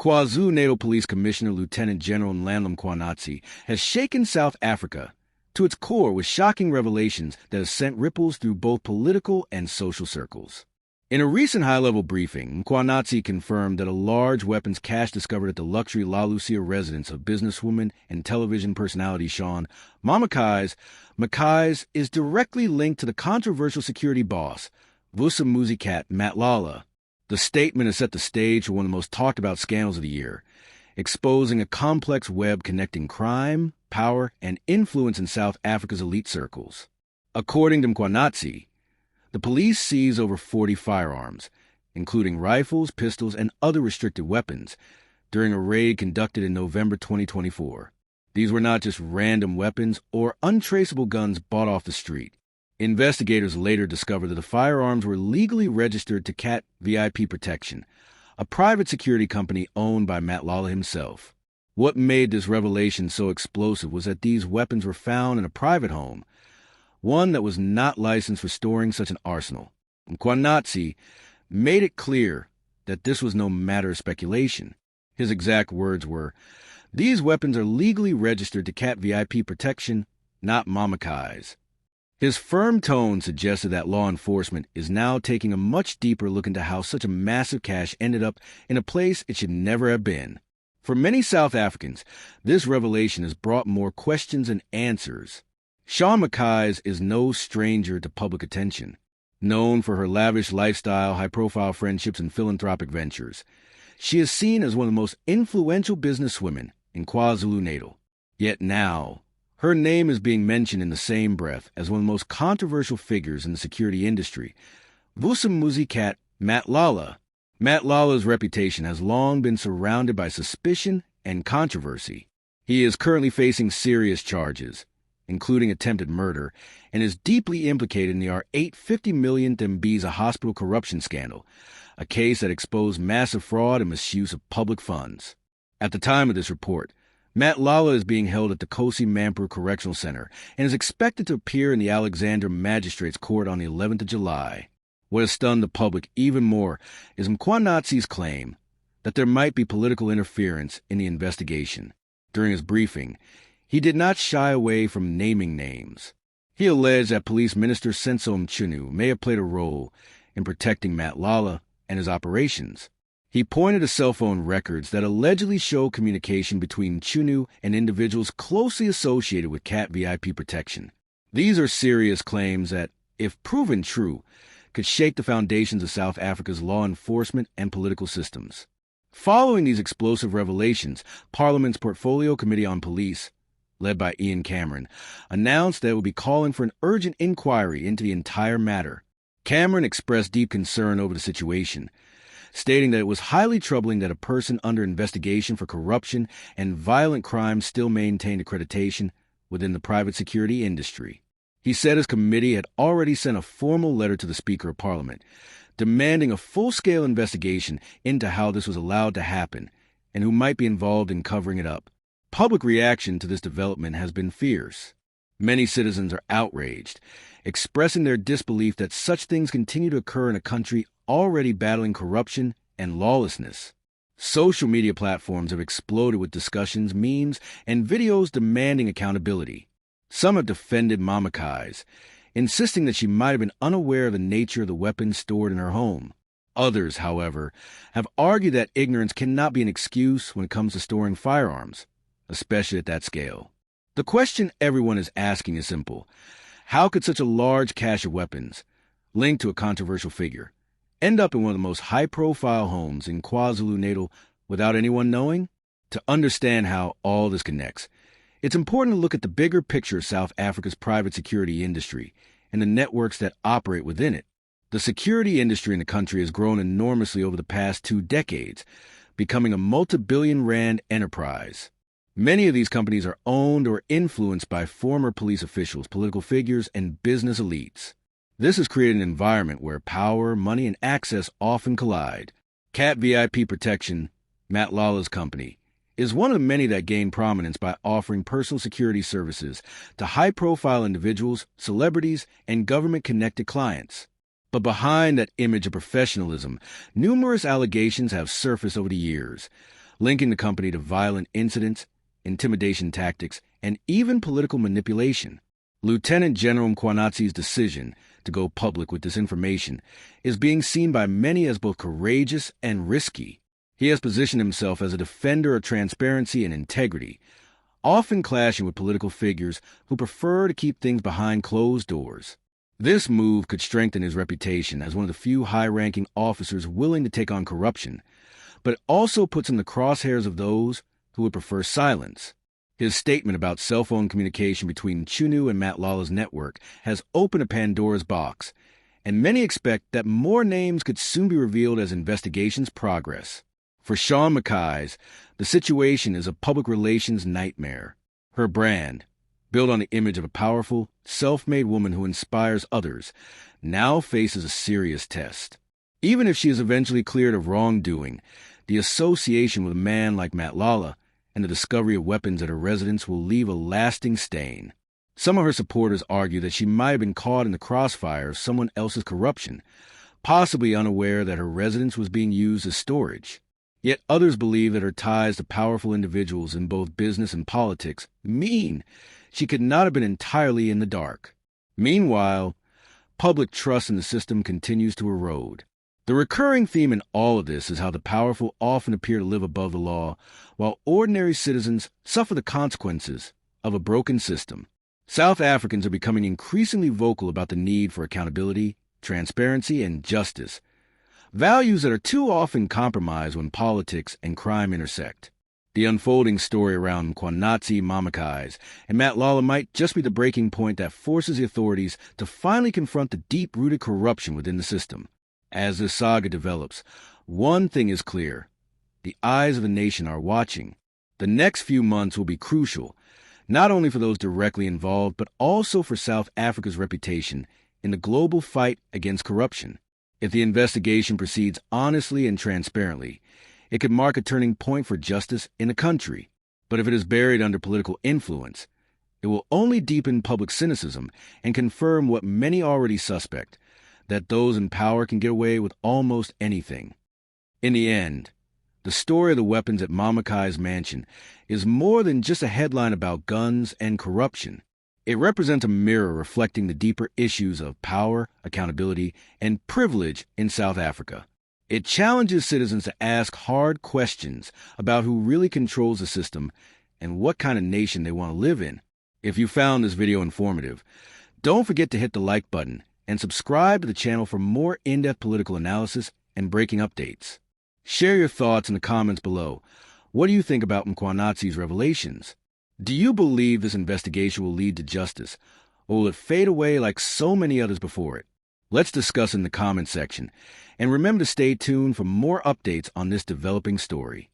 KwaZulu-Natal Police Commissioner Lieutenant General Nhlanhla Mkhwanazi has shaken South Africa to its core with shocking revelations that have sent ripples through both political and social circles. In a recent high-level briefing, Mkhwanazi confirmed that a large weapons cache discovered at the luxury Lucia residence of businesswoman and television personality Shauwn Mkhwize is directly linked to the controversial security boss, Vusumuzi cat Matlala. The statement has set the stage for one of the most talked-about scandals of the year, exposing a complex web connecting crime, power, and influence in South Africa's elite circles. According to Mkhwanazi, the police seized over 40 firearms, including rifles, pistols, and other restricted weapons, during a raid conducted in November 2024. These were not just random weapons or untraceable guns bought off the street. Investigators later discovered that the firearms were legally registered to Cat VIP Protection, a private security company owned by Matlala himself. What made this revelation so explosive was that these weapons were found in a private home, one that was not licensed for storing such an arsenal. Mkhwanazi made it clear that this was no matter of speculation. His exact words were, "These weapons are legally registered to Cat VIP Protection, not MaMkhize's." His firm tone suggested that law enforcement is now taking a much deeper look into how such a massive cache ended up in a place it should never have been. For many South Africans, this revelation has brought more questions than answers. Shauwn Mkhwize is no stranger to public attention. Known for her lavish lifestyle, high-profile friendships, and philanthropic ventures, she is seen as one of the most influential businesswomen in KwaZulu-Natal. Yet now, her name is being mentioned in the same breath as one of the most controversial figures in the security industry, Vusumuzi cat Matlala. Matlala's reputation has long been surrounded by suspicion and controversy. He is currently facing serious charges, including attempted murder, and is deeply implicated in the R850 million Mkhize hospital corruption scandal, a case that exposed massive fraud and misuse of public funds. At the time of this report, Matlala is being held at the Kosi Mampuru Correctional Center and is expected to appear in the Alexander Magistrates Court on the 11th of July. What has stunned the public even more is Mkhwanazi's claim that there might be political interference in the investigation. During his briefing, he did not shy away from naming names. He alleged that Police Minister Senzo Mchunu may have played a role in protecting Matlala and his operations. He pointed to cell phone records that allegedly show communication between Mchunu and individuals closely associated with Cat VIP Protection. These are serious claims that, if proven true, could shake the foundations of South Africa's law enforcement and political systems. Following these explosive revelations, Parliament's Portfolio Committee on Police, led by Ian Cameron, announced that it would be calling for an urgent inquiry into the entire matter. Cameron expressed deep concern over the situation, stating that it was highly troubling that a person under investigation for corruption and violent crimes still maintained accreditation within the private security industry. He said his committee had already sent a formal letter to the Speaker of Parliament, demanding a full-scale investigation into how this was allowed to happen and who might be involved in covering it up. Public reaction to this development has been fierce. Many citizens are outraged, expressing their disbelief that such things continue to occur in a country already battling corruption and lawlessness. Social media platforms have exploded with discussions, memes, and videos demanding accountability. Some have defended MaMkhize, insisting that she might have been unaware of the nature of the weapons stored in her home. Others, however, have argued that ignorance cannot be an excuse when it comes to storing firearms, especially at that scale. The question everyone is asking is simple. How could such a large cache of weapons, linked to a controversial figure, end up in one of the most high-profile homes in KwaZulu-Natal without anyone knowing? To understand how all this connects, it's important to look at the bigger picture of South Africa's private security industry and the networks that operate within it. The security industry in the country has grown enormously over the past 2 decades, becoming a multi-billion rand enterprise. Many of these companies are owned or influenced by former police officials, political figures, and business elites. This has created an environment where power, money, and access often collide. Cat VIP Protection, Matlala's company, is one of the many that gain prominence by offering personal security services to high-profile individuals, celebrities, and government-connected clients. But behind that image of professionalism, numerous allegations have surfaced over the years, linking the company to violent incidents, intimidation tactics, and even political manipulation. Lieutenant General Mkhwanazi's decision to go public with this information is being seen by many as both courageous and risky. He has positioned himself as a defender of transparency and integrity, often clashing with political figures who prefer to keep things behind closed doors. This move could strengthen his reputation as one of the few high-ranking officers willing to take on corruption, but it also puts him in the crosshairs of those who would prefer silence. His statement about cell phone communication between Mchunu and Matlala's network has opened a Pandora's box, and many expect that more names could soon be revealed as investigations progress. For Shauwn Mkhize, the situation is a public relations nightmare. Her brand, built on the image of a powerful, self-made woman who inspires others, now faces a serious test. Even if she is eventually cleared of wrongdoing, the association with a man like Matlala and the discovery of weapons at her residence will leave a lasting stain. Some of her supporters argue that she might have been caught in the crossfire of someone else's corruption, possibly unaware that her residence was being used as storage. Yet others believe that her ties to powerful individuals in both business and politics mean she could not have been entirely in the dark. Meanwhile, public trust in the system continues to erode. The recurring theme in all of this is how the powerful often appear to live above the law, while ordinary citizens suffer the consequences of a broken system. South Africans are becoming increasingly vocal about the need for accountability, transparency, and justice, values that are too often compromised when politics and crime intersect. The unfolding story around Mkhwanazi, MaMkhize's, and Matlala might just be the breaking point that forces the authorities to finally confront the deep-rooted corruption within the system. As this saga develops, one thing is clear. The eyes of the nation are watching. The next few months will be crucial, not only for those directly involved, but also for South Africa's reputation in the global fight against corruption. If the investigation proceeds honestly and transparently, it could mark a turning point for justice in the country. But if it is buried under political influence, it will only deepen public cynicism and confirm what many already suspect, that those in power can get away with almost anything. In the end, the story of the weapons at MaMkhize's mansion is more than just a headline about guns and corruption. It represents a mirror reflecting the deeper issues of power, accountability, and privilege in South Africa. It challenges citizens to ask hard questions about who really controls the system and what kind of nation they want to live in. If you found this video informative, don't forget to hit the like button and subscribe to the channel for more in-depth political analysis and breaking updates. Share your thoughts in the comments below. What do you think about Mkhwanazi's revelations? Do you believe this investigation will lead to justice, or will it fade away like so many others before it? Let's discuss in the comments section, and remember to stay tuned for more updates on this developing story.